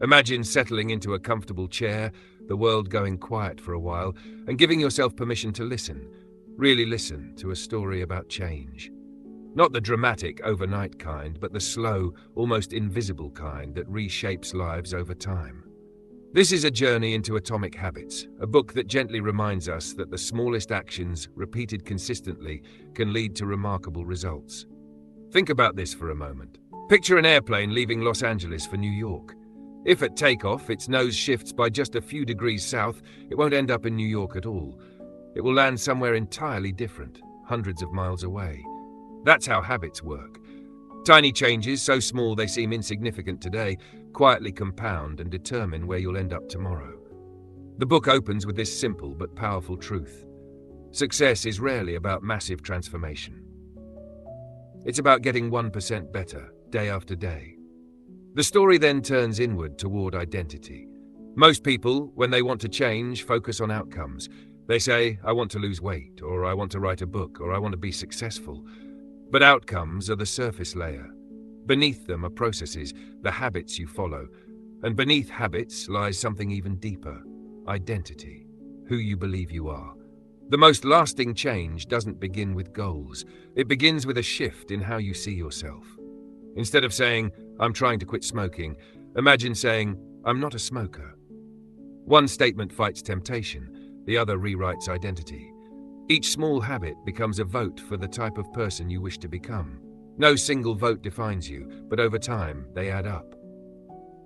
Imagine settling into a comfortable chair, the world going quiet for a while, and giving yourself permission to listen, really listen to a story about change. Not the dramatic, overnight kind, but the slow, almost invisible kind that reshapes lives over time. This is A Journey into Atomic Habits, a book that gently reminds us that the smallest actions, repeated consistently, can lead to remarkable results. Think about this for a moment. Picture an airplane leaving Los Angeles for New York. If at takeoff its nose shifts by just a few degrees south, it won't end up in New York at all. It will land somewhere entirely different, hundreds of miles away. That's how habits work. Tiny changes, so small they seem insignificant today, quietly compound and determine where you'll end up tomorrow. The book opens with this simple but powerful truth. Success is rarely about massive transformation. It's about getting 1% better, day after day. The story then turns inward toward identity. Most people, when they want to change, focus on outcomes. They say, I want to lose weight, or I want to write a book, or I want to be successful. But outcomes are the surface layer. Beneath them are processes, the habits you follow. And beneath habits lies something even deeper, identity, who you believe you are. The most lasting change doesn't begin with goals. It begins with a shift in how you see yourself. Instead of saying, I'm trying to quit smoking, imagine saying, I'm not a smoker. One statement fights temptation, the other rewrites identity. Each small habit becomes a vote for the type of person you wish to become. No single vote defines you, but over time, they add up.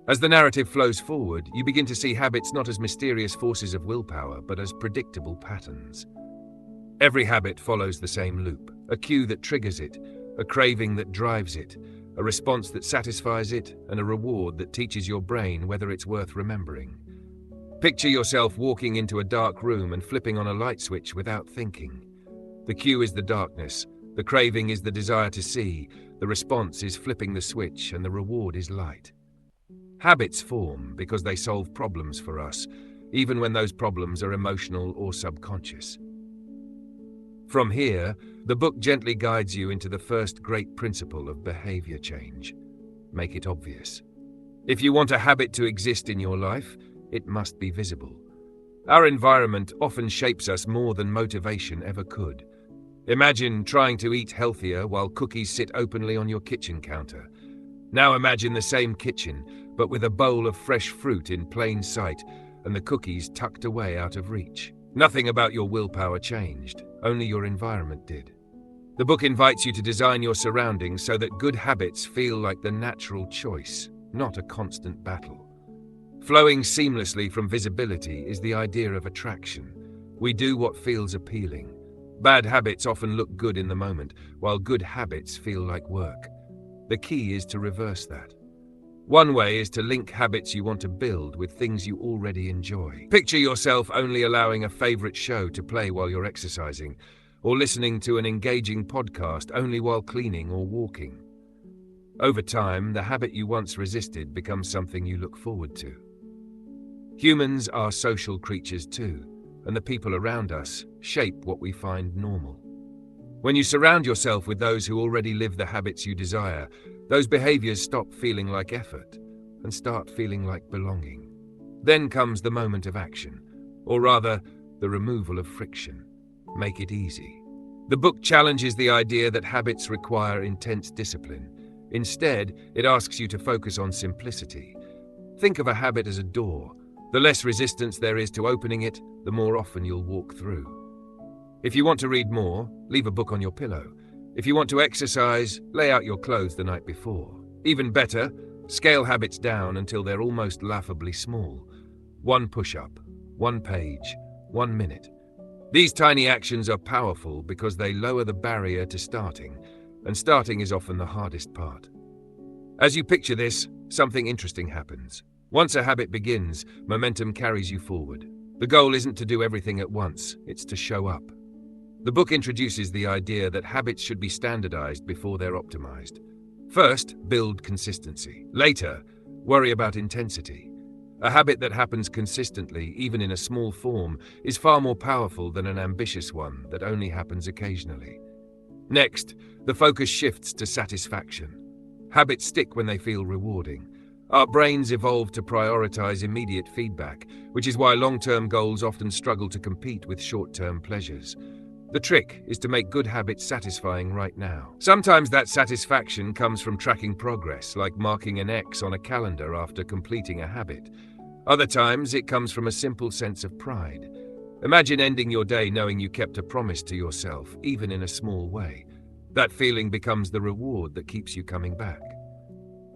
As the narrative flows forward, you begin to see habits not as mysterious forces of willpower, but as predictable patterns. Every habit follows the same loop, a cue that triggers it, a craving that drives it, a response that satisfies it, and a reward that teaches your brain whether it's worth remembering. Picture yourself walking into a dark room and flipping on a light switch without thinking. The cue is the darkness, the craving is the desire to see, the response is flipping the switch, and the reward is light. Habits form because they solve problems for us, even when those problems are emotional or subconscious. From here, the book gently guides you into the first great principle of behavior change. Make it obvious. If you want a habit to exist in your life, it must be visible. Our environment often shapes us more than motivation ever could. Imagine trying to eat healthier while cookies sit openly on your kitchen counter. Now imagine the same kitchen, but with a bowl of fresh fruit in plain sight and the cookies tucked away out of reach. Nothing about your willpower changed, only your environment did. The book invites you to design your surroundings so that good habits feel like the natural choice, not a constant battle. Flowing seamlessly from visibility is the idea of attraction. We do what feels appealing. Bad habits often look good in the moment, while good habits feel like work. The key is to reverse that. One way is to link habits you want to build with things you already enjoy. Picture yourself only allowing a favorite show to play while you're exercising, or listening to an engaging podcast only while cleaning or walking. Over time, the habit you once resisted becomes something you look forward to. Humans are social creatures too, and the people around us shape what we find normal. When you surround yourself with those who already live the habits you desire, those behaviors stop feeling like effort and start feeling like belonging. Then comes the moment of action, or rather, the removal of friction. Make it easy. The book challenges the idea that habits require intense discipline. Instead, it asks you to focus on simplicity. Think of a habit as a door. The less resistance there is to opening it, the more often you'll walk through. If you want to read more, leave a book on your pillow. If you want to exercise, lay out your clothes the night before. Even better, scale habits down until they're almost laughably small. 1 push-up, 1 page, 1 minute. These tiny actions are powerful because they lower the barrier to starting, and starting is often the hardest part. As you picture this, something interesting happens. Once a habit begins, momentum carries you forward. The goal isn't to do everything at once, it's to show up. The book introduces the idea that habits should be standardized before they're optimized. First, build consistency. Later, worry about intensity. A habit that happens consistently, even in a small form, is far more powerful than an ambitious one that only happens occasionally. Next, the focus shifts to satisfaction. Habits stick when they feel rewarding. Our brains evolved to prioritize immediate feedback, which is why long-term goals often struggle to compete with short-term pleasures. The trick is to make good habits satisfying right now. Sometimes that satisfaction comes from tracking progress, like marking an X on a calendar after completing a habit. Other times, it comes from a simple sense of pride. Imagine ending your day knowing you kept a promise to yourself, even in a small way. That feeling becomes the reward that keeps you coming back.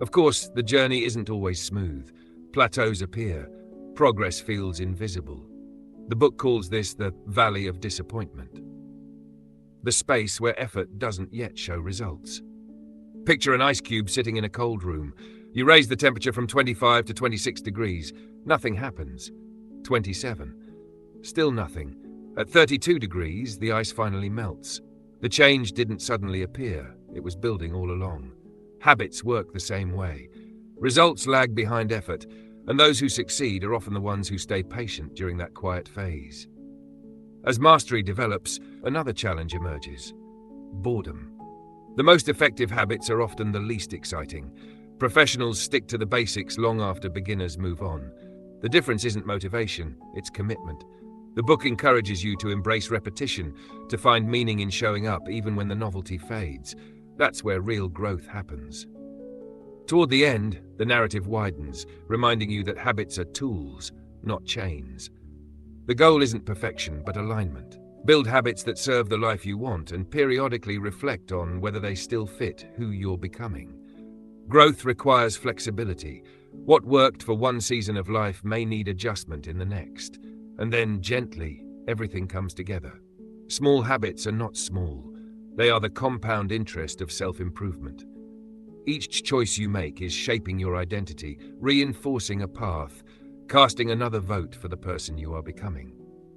Of course, the journey isn't always smooth. Plateaus appear. Progress feels invisible. The book calls this the valley of disappointment. The space where effort doesn't yet show results. Picture an ice cube sitting in a cold room. You raise the temperature from 25 to 26 degrees. Nothing happens. 27. Still nothing. At 32 degrees, the ice finally melts. The change didn't suddenly appear. It was building all along. Habits work the same way. Results lag behind effort, and those who succeed are often the ones who stay patient during that quiet phase. As mastery develops, another challenge emerges: boredom. The most effective habits are often the least exciting. Professionals stick to the basics long after beginners move on. The difference isn't motivation, it's commitment. The book encourages you to embrace repetition, to find meaning in showing up even when the novelty fades. That's where real growth happens. Toward the end, the narrative widens, reminding you that habits are tools, not chains. The goal isn't perfection, but alignment. Build habits that serve the life you want and periodically reflect on whether they still fit who you're becoming. Growth requires flexibility. What worked for one season of life may need adjustment in the next. And then, gently, everything comes together. Small habits are not small. They are the compound interest of self-improvement. Each choice you make is shaping your identity, reinforcing a path, casting another vote for the person you are becoming.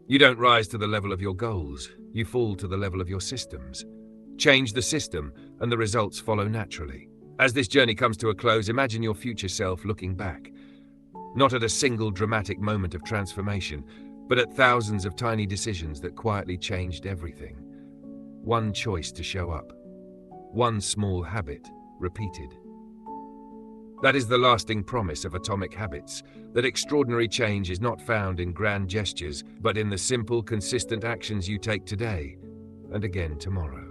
You don't rise to the level of your goals, you fall to the level of your systems. Change the system, and the results follow naturally. As this journey comes to a close, imagine your future self looking back. Not at a single dramatic moment of transformation, but at thousands of tiny decisions that quietly changed everything. One choice to show up. One small habit, repeated. That is the lasting promise of Atomic Habits, that extraordinary change is not found in grand gestures, but in the simple, consistent actions you take today and again tomorrow.